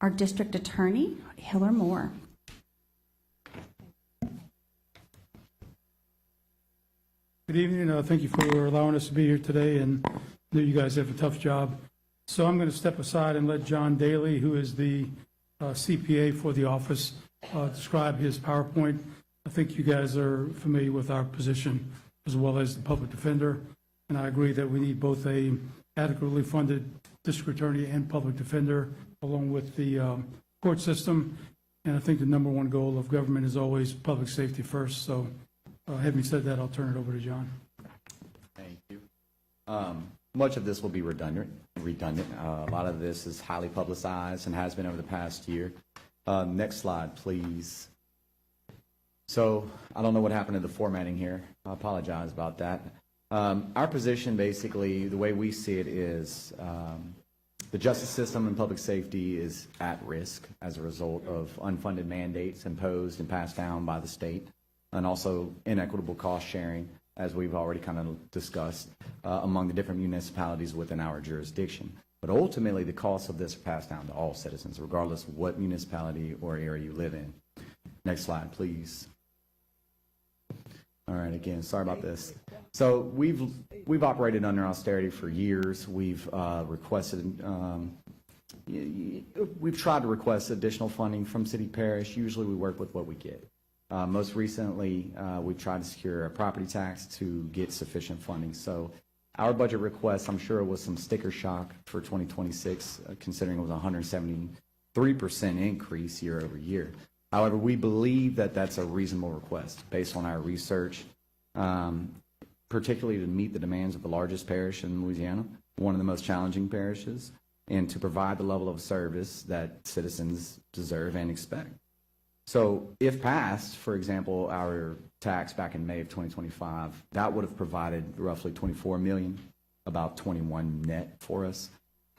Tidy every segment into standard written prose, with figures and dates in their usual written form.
our district attorney, Hiller Moore. Good evening. Thank you for allowing us to be here today, and I know you guys have a tough job. So I'm going to step aside and let John Daly, who is the CPA for the office, describe his PowerPoint. I think you guys are familiar with our position as well as the public defender, and I agree that we need both a adequately funded district attorney and public defender along with the court system. And I think the number one goal of government is always public safety first. So having said that, I'll turn it over to John. Thank you. Much of this will be redundant. A lot of this is highly publicized and has been over the past year. Next slide, please. So I don't know what happened to the formatting here. I apologize about that. Our position, basically, the way we see it is the justice system and public safety is at risk as a result of unfunded mandates imposed and passed down by the state, and also inequitable cost sharing, as we've already kind of discussed, among the different municipalities within our jurisdiction. But ultimately, the costs of this are passed down to all citizens, regardless of what municipality or area you live in. Next slide, please. All right, again, sorry about this. So we've operated under austerity for years. We've we've tried to request additional funding from city parish. Usually we work with what we get. Most recently, we've tried to secure a property tax to get sufficient funding. So our budget request, I'm sure it was some sticker shock for 2026, considering it was a 173% increase year over year. However, we believe that that's a reasonable request based on our research, particularly to meet the demands of the largest parish in Louisiana, one of the most challenging parishes, and to provide the level of service that citizens deserve and expect. So if passed, for example, our tax back in May of 2025, that would have provided roughly $24 million, about 21 net for us.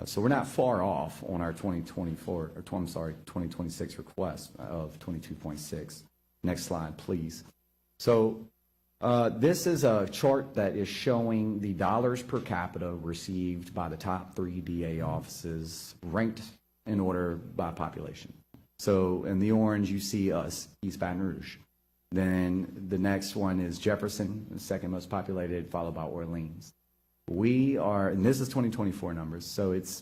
So we're not far off on our 2026 request of 22.6. Next slide, please. So this is a chart that is showing the dollars per capita received by the top 3 DA offices ranked in order by population. So in the orange, you see us, East Baton Rouge. Then the next one is Jefferson, the second most populated, followed by Orleans. We are, and this is 2024 numbers, so it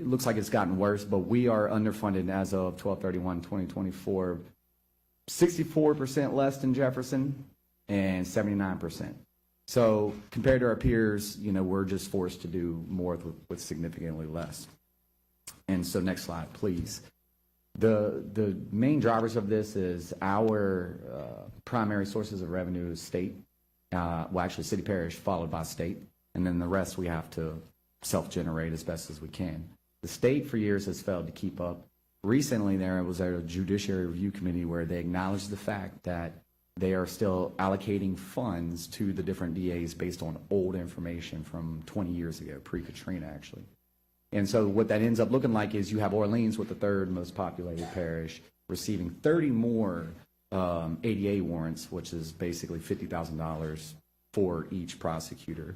looks like it's gotten worse, but we are underfunded as of 12/31/2024, 64% less than Jefferson and 79%. So compared to our peers, we're just forced to do more with significantly less. And so next slide, please. The main drivers of this is our primary sources of revenue is state, well, actually city parish followed by state, and then the rest we have to self-generate as best as we can. The state for years has failed to keep up. Recently there was a Judiciary Review Committee where they acknowledged the fact that they are still allocating funds to the different DAs based on old information from 20 years ago, pre-Katrina actually. And so what that ends up looking like is you have Orleans with the third most populated parish receiving 30 more ADA warrants, which is basically $50,000 for each prosecutor.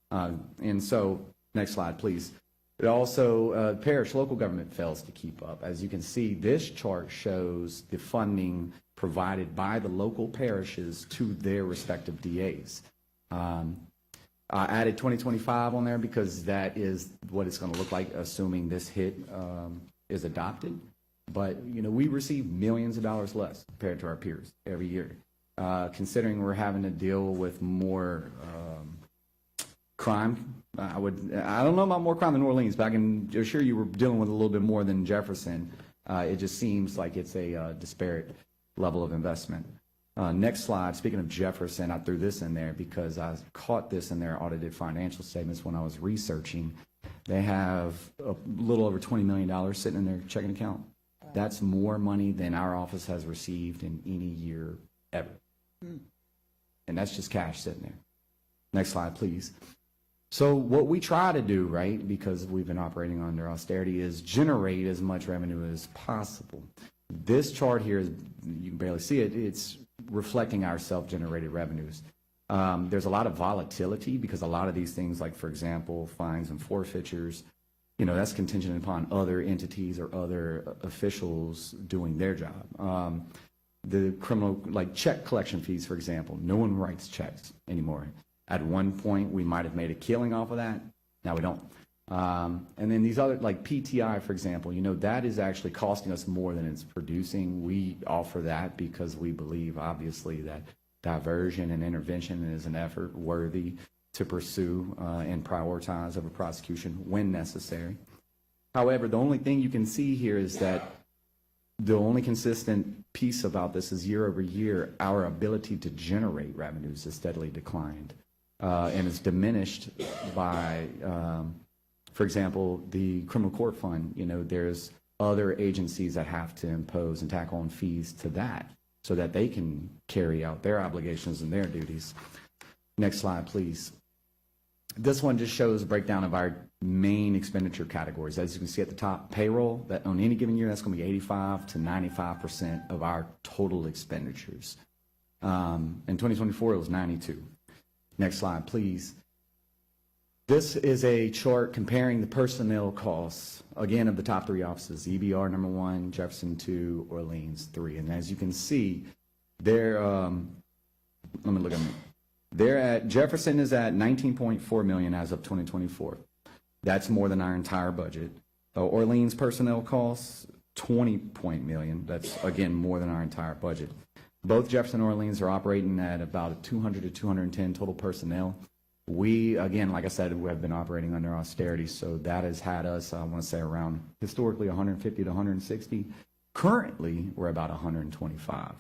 And so, next slide, please. It also, parish local government fails to keep up. As you can see, this chart shows the funding provided by the local parishes to their respective DAs. I added 2025 on there because that is what it's going to look like, assuming this hit is adopted. But, we receive millions of dollars less compared to our peers every year. Considering we're having to deal with more crime, I don't know about more crime than New Orleans, but I can assure you we're dealing with a little bit more than Jefferson. It just seems like it's a disparate level of investment. Next slide. Speaking of Jefferson, I threw this in there because I caught this in their audited financial statements when I was researching. They have a little over $20 million sitting in their checking account. That's more money than our office has received in any year ever. And that's just cash sitting there. Next slide, please. So what we try to do, right, because we've been operating under austerity, is generate as much revenue as possible. This chart here, is, you can barely see it, it's reflecting our self-generated revenues. There's a lot of volatility because a lot of these things, like, for example, fines and forfeitures, that's contingent upon other entities or other officials doing their job. The criminal, like check collection fees, for example, no one writes checks anymore. At one point, we might have made a killing off of that. Now we don't. And then these other, like PTI, for example, that is actually costing us more than it's producing. We offer that because we believe, obviously, that diversion and intervention is an effort worthy to pursue and prioritize over prosecution when necessary. However, the only thing you can see here is that the only consistent piece about this is year over year, our ability to generate revenues has steadily declined and is diminished by, for example, the criminal court fund. There's other agencies that have to impose and tack on fees to that so that they can carry out their obligations and their duties. Next slide, please. This one just shows a breakdown of our main expenditure categories. As you can see at the top, payroll, that on any given year, that's going to be 85 to 95% of our total expenditures. In 2024, it was 92. Next slide, please. This is a chart comparing the personnel costs, again, of the top three offices, EBR number 1, Jefferson 2, Orleans 3. And as you can see, they're, let me look at them. Jefferson is at 19.4 million as of 2024. That's more than our entire budget. Orleans personnel costs, 20 million. That's, again, more than our entire budget. Both Jefferson and Orleans are operating at about 200 to 210 total personnel. We, again, like I said, we have been operating under austerity, so that has had us, I want to say, around historically 150 to 160. Currently, we're about 125.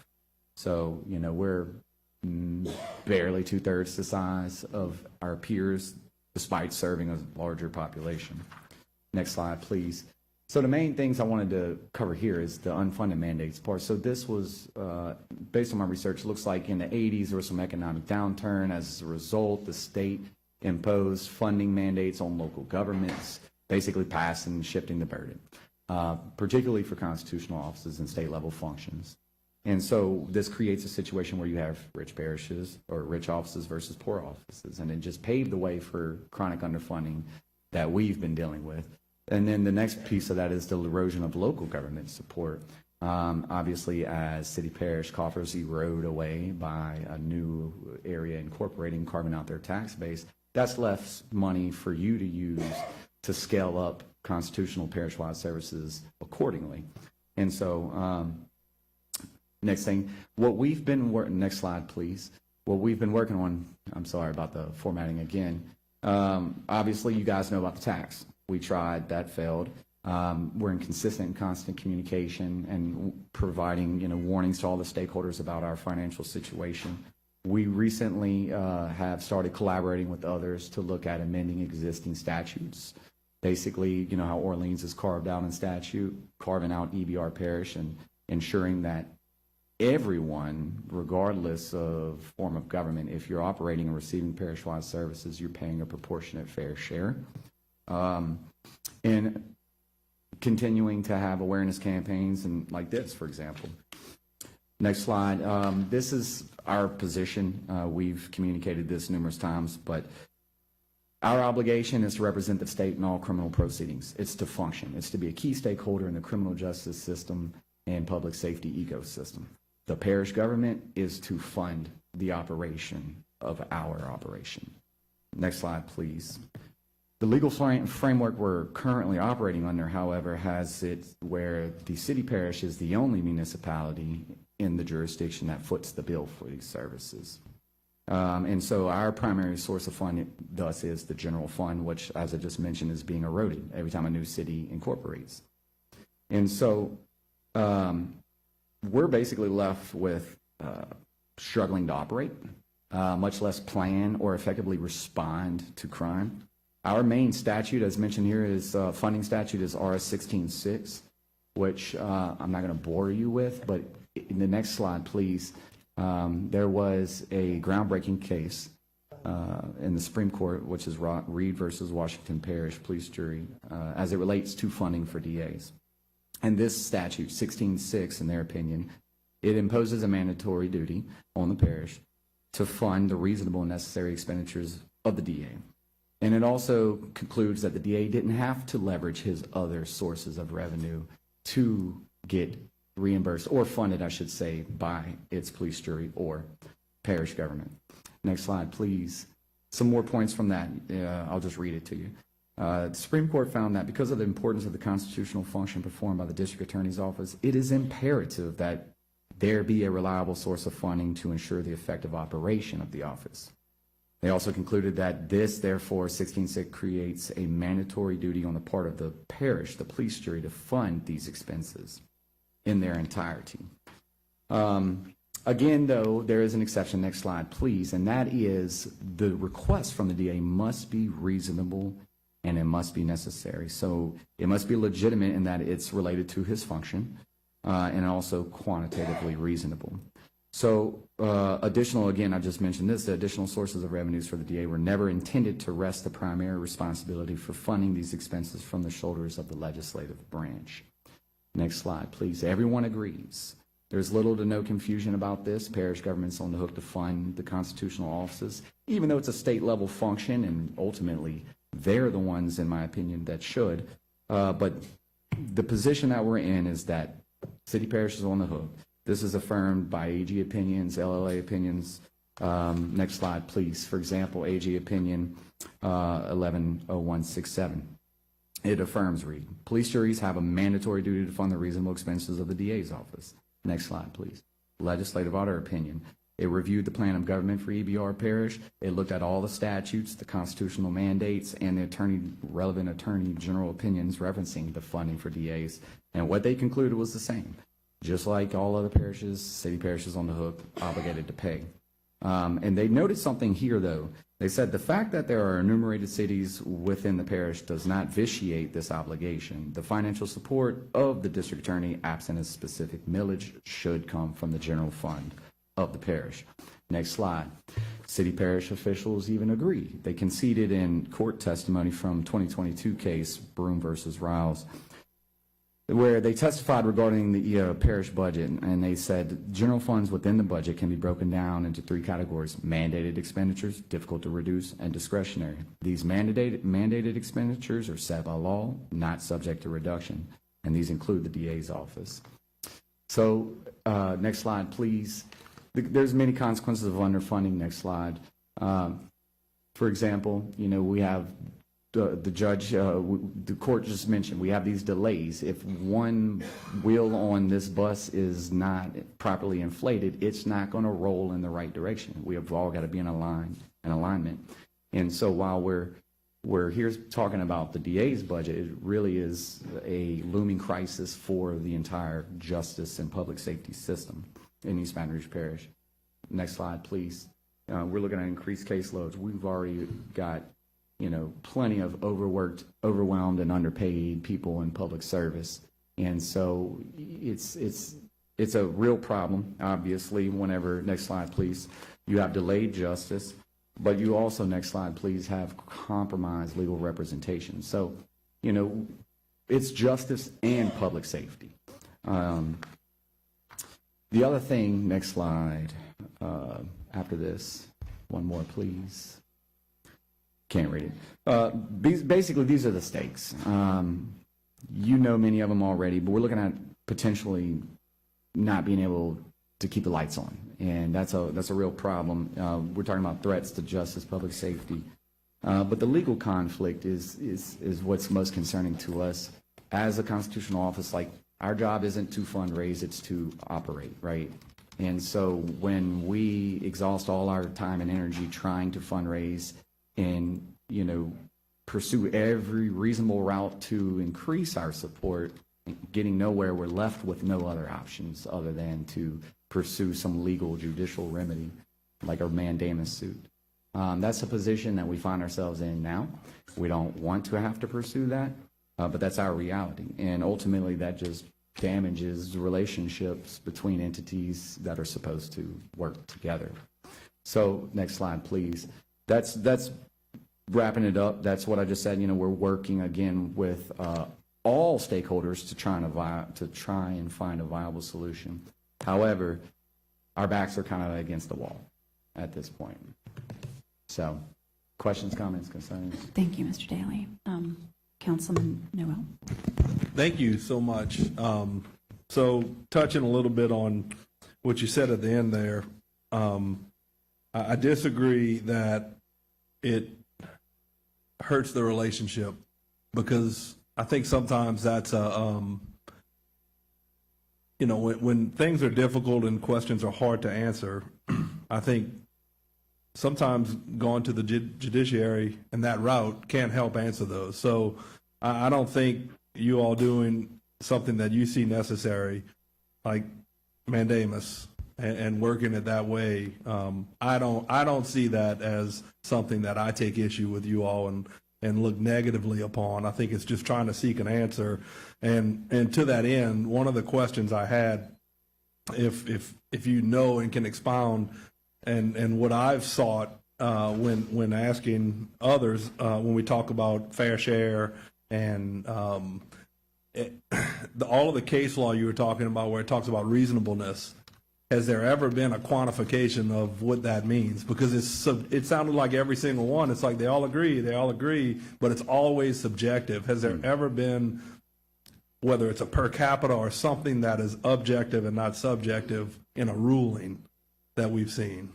So, we're barely 2/3 the size of our peers, despite serving a larger population. Next slide, please. So the main things I wanted to cover here is the unfunded mandates part. So this was, based on my research, looks like in the 80s there was some economic downturn. As a result, the state imposed funding mandates on local governments, basically passing and shifting the burden, particularly for constitutional offices and state level functions. And so this creates a situation where you have rich parishes or rich offices versus poor offices, and it just paved the way for chronic underfunding that we've been dealing with. And then the next piece of that is the erosion of local government support. Obviously, as city parish coffers erode away by a new area incorporating, carving out their tax base, that's less money for you to use to scale up constitutional parish-wide services accordingly. And so, next thing, what we've been working, next slide, please. What we've been working on, I'm sorry about the formatting again. Obviously, you guys know about the tax. We tried, that failed. We're in consistent and constant communication and providing, warnings to all the stakeholders about our financial situation. We recently have started collaborating with others to look at amending existing statutes. Basically, how Orleans is carved out in statute, carving out EBR parish and ensuring that everyone, regardless of form of government, if you're operating and receiving parish-wide services, you're paying a proportionate fair share. And continuing to have awareness campaigns and like this, for example. Next slide. This is our position. We've communicated this numerous times, but our obligation is to represent the state in all criminal proceedings. It's to function. It's to be a key stakeholder in the criminal justice system and public safety ecosystem. The parish government is to fund the operation of our operation. Next slide, please. The legal framework we're currently operating under, however, has it where the city parish is the only municipality in the jurisdiction that foots the bill for these services. And so our primary source of funding, thus, is the general fund, which, as I just mentioned, is being eroded every time a new city incorporates. And so we're basically left with struggling to operate, much less plan or effectively respond to crime. Our main statute, as mentioned here, is funding statute is RS 16-6, which I'm not going to bore you with, but in the next slide, please, there was a groundbreaking case in the Supreme Court, which is Reed versus Washington Parish Police Jury, as it relates to funding for DAs. And this statute, 16-6, in their opinion, it imposes a mandatory duty on the parish to fund the reasonable and necessary expenditures of the DA. And it also concludes that the DA didn't have to leverage his other sources of revenue to get reimbursed or funded, I should say, by its police jury or parish government. Next slide, please. Some more points from that. I'll just read it to you. The Supreme Court found that because of the importance of the constitutional function performed by the district attorney's office, it is imperative that there be a reliable source of funding to ensure the effective operation of the office. They also concluded that this, therefore, 16.6 creates a mandatory duty on the part of the parish, the police jury, to fund these expenses in their entirety. Again, though, there is an exception. Next slide, please. And that is the request from the DA must be reasonable and it must be necessary. So it must be legitimate in that it's related to his function and also quantitatively reasonable. So additional, again, I just mentioned this, the additional sources of revenues for the DA were never intended to wrest the primary responsibility for funding these expenses from the shoulders of the legislative branch. Next slide, please. Everyone agrees. There's little to no confusion about this. Parish government's on the hook to fund the constitutional offices, even though it's a state level function, and ultimately they're the ones, in my opinion, that should. But the position that we're in is that city parish is on the hook. This is affirmed by AG opinions, LLA opinions. Next slide, please. For example, AG opinion 110167. It affirms, read, police juries have a mandatory duty to fund the reasonable expenses of the DA's office. Next slide, please. Legislative auditor opinion. It reviewed the plan of government for EBR parish. It looked at all the statutes, the constitutional mandates, and the relevant attorney general opinions referencing the funding for DAs. And what they concluded was the same. Just like all other parishes, city parishes on the hook, obligated to pay. And they noted something here, though. They said the fact that there are enumerated cities within the parish does not vitiate this obligation. The financial support of the district attorney, absent a specific millage, should come from the general fund of the parish. Next slide. City parish officials even agree. They conceded in court testimony from 2022 case, Broom versus Riles, where they testified regarding the parish budget, and they said general funds within the budget can be broken down into three categories: mandated expenditures, difficult to reduce, and discretionary. These mandated expenditures are set by law, not subject to reduction, and these include the DA's office. So next slide, please. There's many consequences of underfunding. Next slide. For example, we have the judge, the court just mentioned, we have these delays. If one wheel on this bus is not properly inflated, it's not going to roll in the right direction. We have all got to be in alignment. And so while we're here talking about the DA's budget, it really is a looming crisis for the entire justice and public safety system in East Baton Rouge Parish. Next slide, please. We're looking at increased caseloads. We've already got plenty of overworked, overwhelmed, and underpaid people in public service. And so it's a real problem, obviously, whenever, next slide, please, you have delayed justice, but you also, next slide, please, have compromised legal representation. So, it's justice and public safety. The other thing, next slide, after this, one more, please. Can't read it. Basically, these are the stakes. Many of them already, but we're looking at potentially not being able to keep the lights on, and that's a real problem. We're talking about threats to justice, public safety, but the legal conflict is what's most concerning to us as a constitutional office. Like, our job isn't to fundraise; it's to operate, right? And so when we exhaust all our time and energy trying to fundraise and pursue every reasonable route to increase our support, getting nowhere, we're left with no other options other than to pursue some legal judicial remedy like a mandamus suit. That's a position that we find ourselves in now. We don't want to have to pursue that, but that's our reality, and ultimately that just damages relationships between entities that are supposed to work together. So next slide, please. That's wrapping it up. That's what I just said. We're working again with all stakeholders to try and find a viable solution. However, our backs are kind of against the wall at this point. So Questions, comments, concerns? Thank you, Mr. Daly. Councilman Noel. Thank you so much. So touching a little bit on what you said at the end there, I disagree that it hurts the relationship, because I think sometimes that's when things are difficult and questions are hard to answer, I think sometimes going to the judiciary and that route can't help answer those. So I don't think you all doing something that you see necessary, like mandamus, and working it that way. I don't see that as something that I take issue with you all and look negatively upon. I think it's just trying to seek an answer. And to that end, one of the questions I had, if you know and can expound, and what I've sought when asking others, when we talk about fair share and all of the case law you were talking about, where it talks about reasonableness, has there ever been a quantification of what that means? Because it sounded like every single one, it's like they all agree, but it's always subjective. Has there ever been, whether it's a per capita or something that is objective and not subjective, in a ruling that we've seen?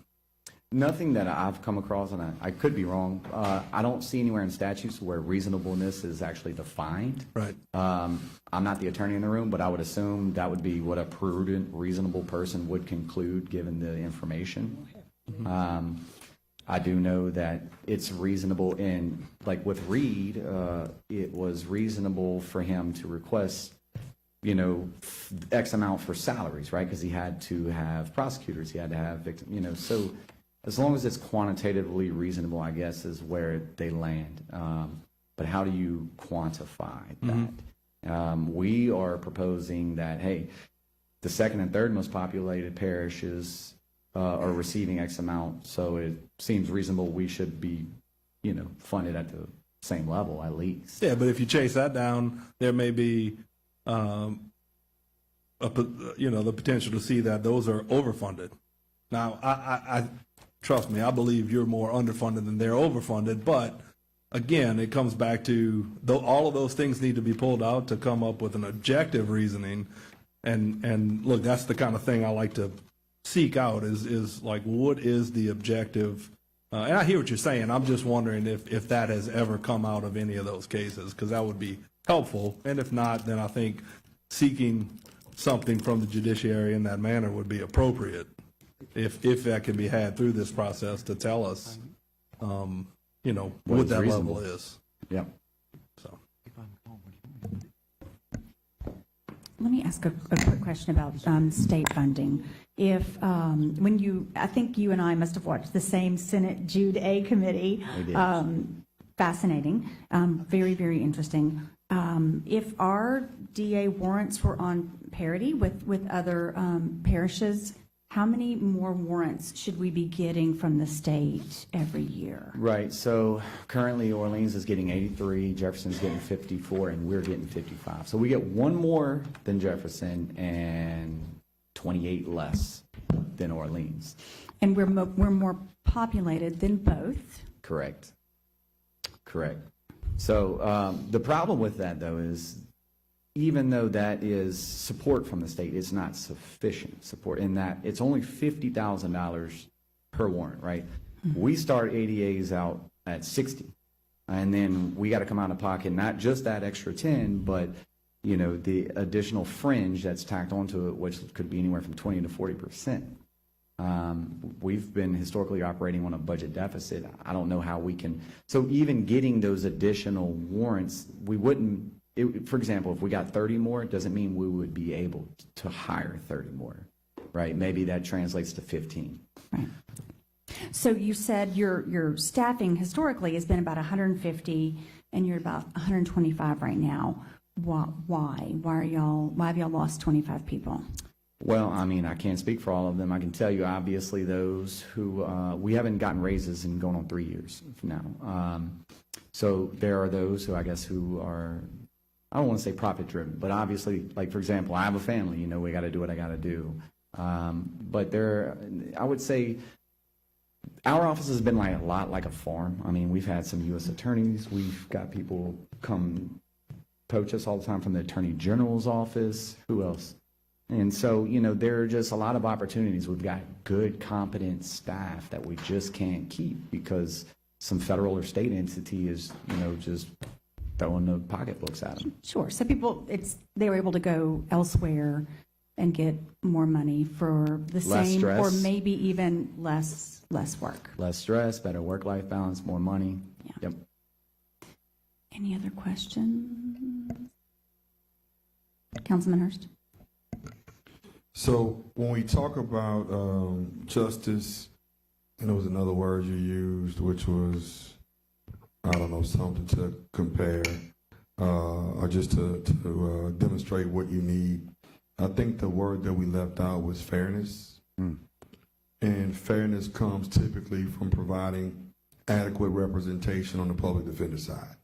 Nothing that I've come across, and I could be wrong. I don't see anywhere in statutes where reasonableness is actually defined. Right. I'm not the attorney in the room, but I would assume that would be what a prudent, reasonable person would conclude given the information. Mm-hmm. I do know that it's reasonable in, like with Reed, it was reasonable for him to request, X amount for salaries, right? Because he had to have prosecutors, he had to have victims, so as long as it's quantitatively reasonable, I guess, is where they land. But how do you quantify that? Mm-hmm. We are proposing that, hey, the second and third most populated parishes are receiving X amount, so it seems reasonable we should be, funded at the same level at least. Yeah, but if you chase that down, there may be, the potential to see that those are overfunded. Now, I trust me, I believe you're more underfunded than they're overfunded, but again, it comes back to all of those things need to be pulled out to come up with an objective reasoning. And look, that's the kind of thing I like to seek out is like, what is the objective? And I hear what you're saying. I'm just wondering if that has ever come out of any of those cases, because that would be helpful. And if not, then I think seeking something from the judiciary in that manner would be appropriate, if that can be had through this process to tell us, what that reasonable level is. Yeah. So. Let me ask a quick question about state funding. If, I think you and I must have watched the same Senate Jude A committee. We did. Fascinating, very, very interesting. If our DA warrants were on parity with other parishes, how many more warrants should we be getting from the state every year? Right. So currently Orleans is getting 83, Jefferson's getting 54, and we're getting 55. So we get one more than Jefferson and 28 less than Orleans. And we're more populated than both. Correct. So the problem with that, though, is even though that is support from the state, it's not sufficient support in that it's only $50,000 per warrant, right? Mm-hmm. We start ADAs out at 60, and then we got to come out of pocket not just that extra 10, but the additional fringe that's tacked onto it, which could be anywhere from 20 to 40%. We've been historically operating on a budget deficit. I don't know how we can. So even getting those additional warrants, we wouldn't. For example, if we got 30 more, it doesn't mean we would be able to hire 30 more, right? Maybe that translates to 15. Right. So you said your staffing historically has been about 150, and you're about 125 right now. Why? Why have y'all lost 25 people? Well, I mean, I can't speak for all of them. I can tell you, obviously, those who we haven't gotten raises in going on 3 years now. So there are those who I guess who are, I don't want to say profit driven, but obviously, like for example, I have a family. We got to do what I got to do. But I would say our office has been like a lot like a farm. I mean, we've had some U.S. attorneys. We've got people come poach us all the time from the Attorney General's office. Who else? And so, there are just a lot of opportunities. We've got good, competent staff that we just can't keep because some federal or state entity is, just throwing the pocketbooks at them. Sure. So they were able to go elsewhere and get more money for the Less same stress. or maybe even less work. Less stress, better work-life balance, more money. Yeah. Yep. Any other questions? Councilman Hurst? So when we talk about justice, and there was another word you used, which was, I don't know, something to compare or just to demonstrate what you need. I think the word that we left out was fairness. And fairness comes typically from providing adequate representation on the public defender side.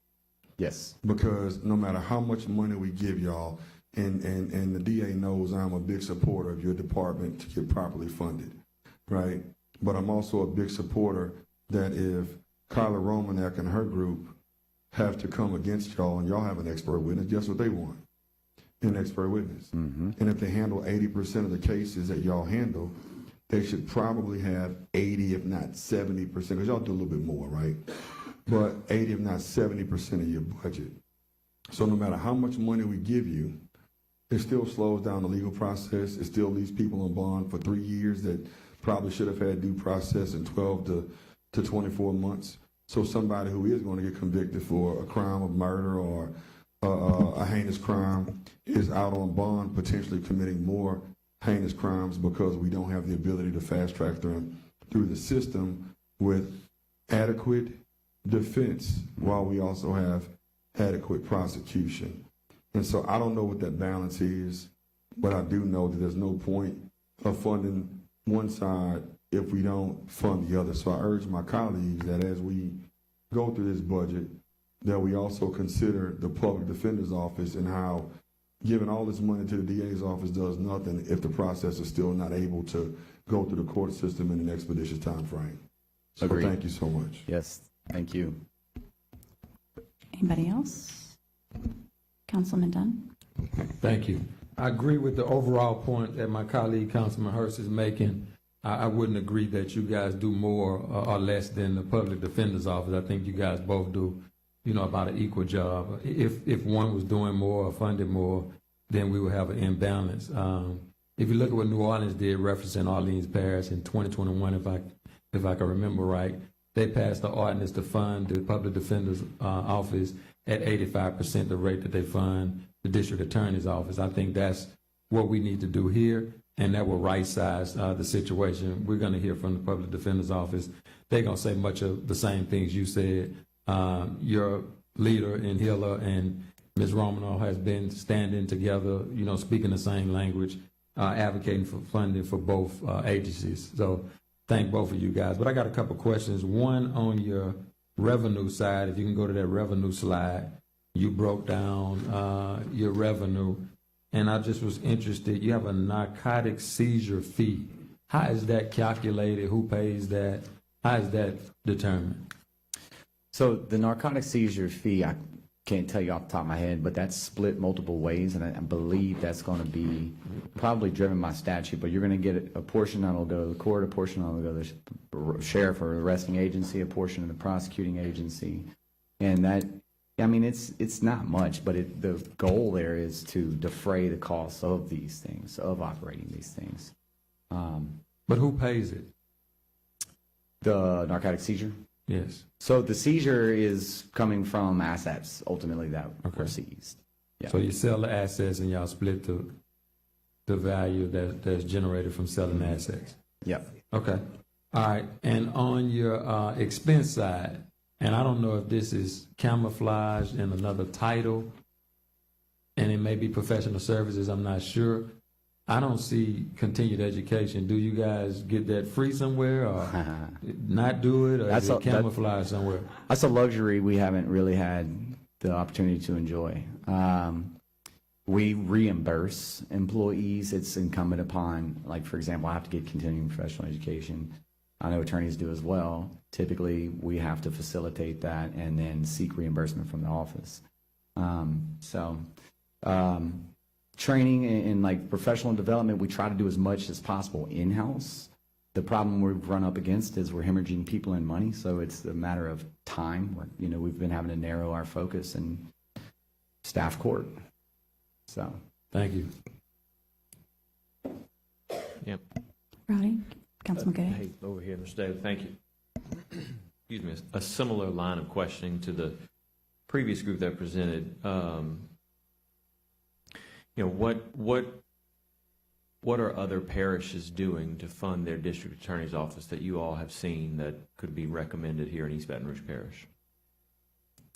Yes. Because no matter how much money we give y'all, and the DA knows I'm a big supporter of your department to get properly funded, right? But I'm also a big supporter that if Kyla Romanek and her group have to come against y'all and y'all have an expert witness, guess what they want? An expert witness. And if they handle 80% of the cases that y'all handle, they should probably have 80, if not 70%, because y'all do a little bit more, right? But 80, if not 70% of your budget. So no matter how much money we give you, it still slows down the legal process. It still leaves people on bond for 3 years that probably should have had due process in 12 to 24 months. So somebody who is going to get convicted for a crime of murder or a heinous crime is out on bond, potentially committing more heinous crimes because we don't have the ability to fast track them through the system with adequate defense while we also have adequate prosecution. And so I don't know what that balance is, but I do know that there's no point of funding one side if we don't fund the other. So I urge my colleagues that as we go through this budget, that we also consider the public defender's office and how giving all this money to the DA's office does nothing if the process is still not able to go through the court system in an expeditious time frame. So Agreed. Thank you so much. Yes. Thank you. Anybody else? Councilman Dunn? Thank you. I agree with the overall point that my colleague, Councilman Hurst, is making. I wouldn't agree that you guys do more or less than the public defender's office. I think you guys both do, about an equal job. If one was doing more or funded more, then we would have an imbalance. If you look at what New Orleans did, referencing Orleans Parish in 2021, if I can remember right, they passed the ordinance to fund the public defender's office at 85% the rate that they fund the district attorney's office. I think that's what we need to do here, and that will right-size the situation. We're going to hear from the public defender's office. They're going to say much of the same things you said. Your leader in Hiller and Ms. Romano has been standing together, speaking the same language, advocating for funding for both agencies. So thank both of you guys. But I got a couple questions. One on your revenue side, if you can go to that revenue slide, you broke down your revenue, and I just was interested. You have a narcotic seizure fee. How is that calculated? Who pays that? How is that determined? So the narcotic seizure fee, I can't tell you off the top of my head, but that's split multiple ways, and I believe that's going to be probably driven by statute, but you're going to get a portion that will go to the court, a portion that will go to the sheriff or arresting agency, a portion of the prosecuting agency. And that, it's not much, but the goal there is to defray the costs of these things, of operating these things. But who pays it? The narcotic seizure? Yes. So the seizure is coming from assets, ultimately, that were seized. Yeah. So you sell the assets and y'all split the value that's generated from selling assets. Yep. Okay. All right. And on your expense side, and I don't know if this is camouflaged in another title, and it may be professional services, I'm not sure. I don't see continued education. Do you guys get that free somewhere or not do it, or is it camouflaged somewhere? That's a luxury we haven't really had the opportunity to enjoy. We reimburse employees. It's incumbent upon, like, for example, I have to get continuing professional education. I know attorneys do as well. Typically, we have to facilitate that and then seek reimbursement from the office. Training and like professional development, we try to do as much as possible in-house. The problem we've run up against is we're hemorrhaging people and money, so it's a matter of time. You know, we've been having to narrow our focus and staff court. So, Thank you. Yep. Rowdy, Councilman Gay. Hey, over here, Mr. Daly, thank you. Excuse me, a similar line of questioning to the previous group that presented. You know, what are other parishes doing to fund their district attorney's office that you all have seen that could be recommended here in East Baton Rouge Parish?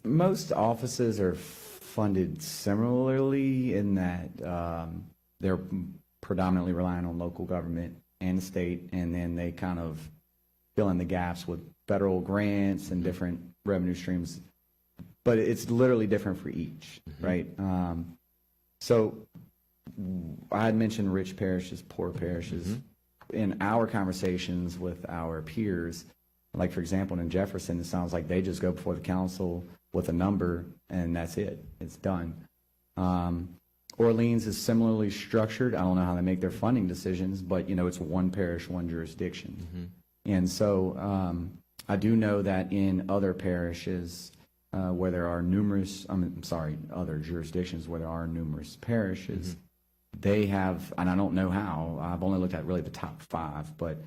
most offices are funded similarly in that they're predominantly relying on local government and state, and then they kind of fill in the gaps with federal grants and different revenue streams. But it's literally different for each, right? So I had mentioned rich parishes, poor parishes. In our conversations with our peers, like for example in Jefferson, it sounds like they just go before the council with a number and that's it. It's done. Orleans is similarly structured. I don't know how they make their funding decisions, but you know, it's one parish, one jurisdiction. And so I do know that in other parishes where there are numerous, other jurisdictions where there are numerous parishes, they have, and I don't know how, I've only looked at really the top 5, but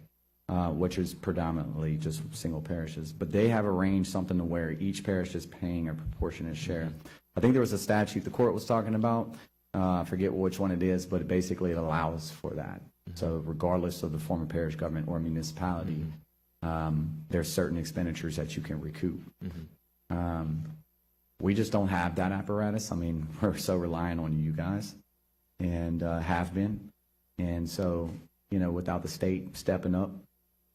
which is predominantly just single parishes, but they have arranged something to where each parish is paying a proportionate share. I think there was a statute the court was talking about, I forget which one it is, but basically it allows for that. So regardless of the form of parish government or municipality, there's certain expenditures that you can recoup. We just don't have that apparatus. I mean, we're so reliant on you guys and have been. And so, you know, without the state stepping up,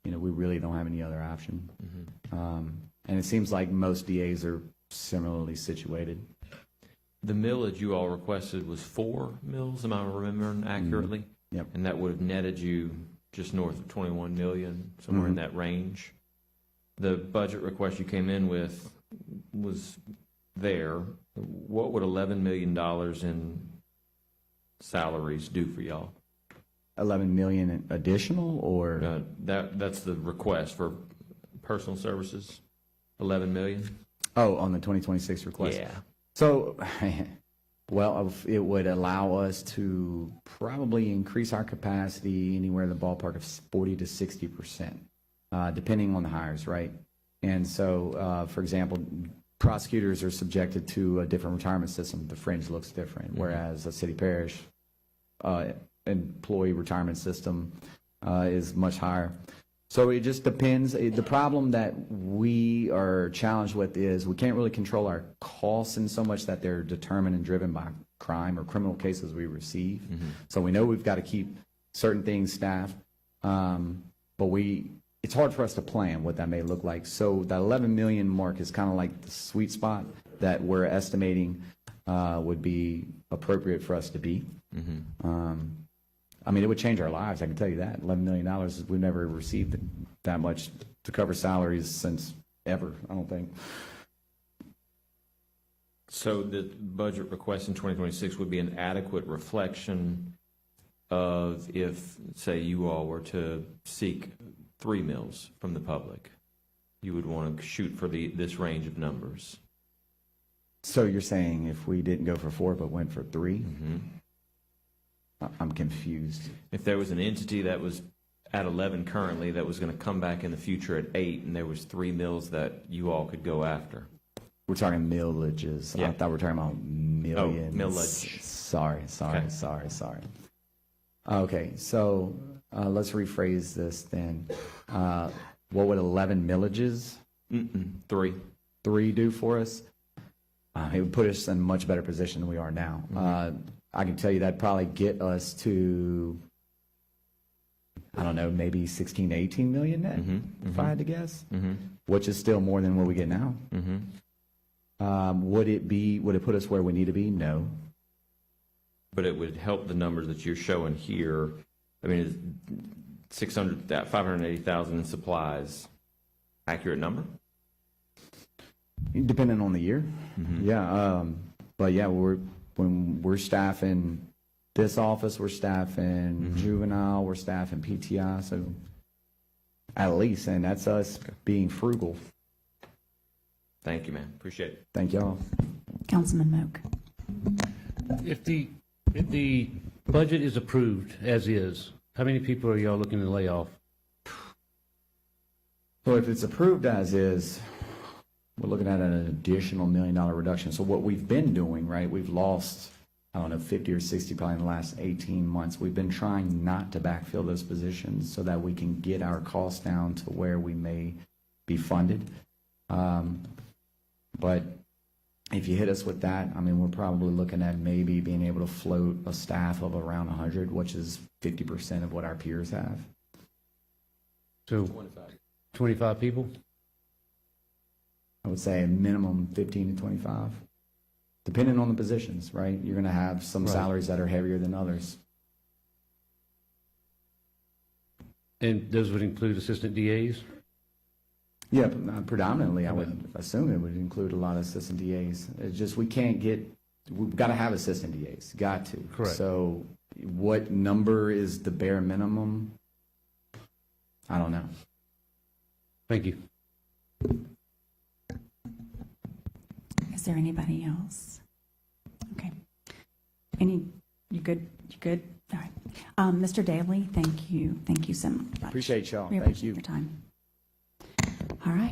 you know, we really don't have any other option. And it seems like most DAs are similarly situated. The millage you all requested was 4 mills, am I remembering accurately? Yep. And that would have netted you just north of 21 million, somewhere in that range. The budget request you came in with was there. What would $11 million in salaries do for y'all? 11 million additional, or That's the request for personal services, 11 million? on the 2026 request. Yeah. So, well, it would allow us to probably increase our capacity anywhere in the ballpark of 40 to 60%, depending on the hires, right? And so, for example, prosecutors are subjected to a different retirement system. The fringe looks different, whereas a city parish employee retirement system is much higher. So it just depends. The problem that we are challenged with is we can't really control our costs in so much that they're determined and driven by crime or criminal cases we receive. So we know we've got to keep certain things staffed, but it's hard for us to plan what that may look like. So that 11 million mark is kind of like the sweet spot that we're estimating would be appropriate for us to be. I mean, it would change our lives, I can tell you that. $11 million, we've never received that much to cover salaries since ever, I don't think. So the budget request in 2026 would be an adequate reflection of if, say, you all were to seek 3 mills from the public, you would want to shoot for this range of numbers. So you're saying if we didn't go for 4 but went for 3? I'm confused. If there was an entity that was at 11 currently that was going to come back in the future at 8, and there was 3 mills that you all could go after. We're talking millages. Yeah. I thought we were talking about millions. Millage. Sorry. Okay, so let's rephrase this then. What would 11 millages? 3 do for us? It would put us in a much better position than we are now. I can tell you that'd probably get us to, I don't know, maybe 16 to 18 million net, if I had to guess, which is still more than what we get now. Would it put us where we need to be? No. But it would help the numbers that you're showing here. I mean, that 580,000 in supplies, accurate number? Depending on the year. Yeah, but yeah, when we're staffing this office, we're staffing juvenile, we're staffing PTI, so at least, and that's us being frugal. Thank you, man. Appreciate it. Thank y'all. Councilman Moak. If the budget is approved as is, how many people are y'all looking to lay off? So if it's approved as is, we're looking at an additional $1 million reduction. So what we've been doing, right, we've lost, I don't know, 50 or 60 probably in the last 18 months. We've been trying not to backfill those positions so that we can get our costs down to where we may be funded. But if you hit us with that, I mean, we're probably looking at maybe being able to float a staff of around 100, which is 50% of what our peers have. So 25 people? I would say a minimum 15 to 25, depending on the positions, right? You're going to have some Right. salaries that are heavier than others. And those would include assistant DAs? Yeah, predominantly, I would assume it would include a lot of assistant DAs. It's just we've got to have assistant DAs, got to. Correct. So what number is the bare minimum? I don't know. Thank you. Is there anybody else? Okay. You good? You good? All right. Mr. Daly, thank you. Thank you so much. Appreciate y'all. We Thank appreciate you. your time. All right.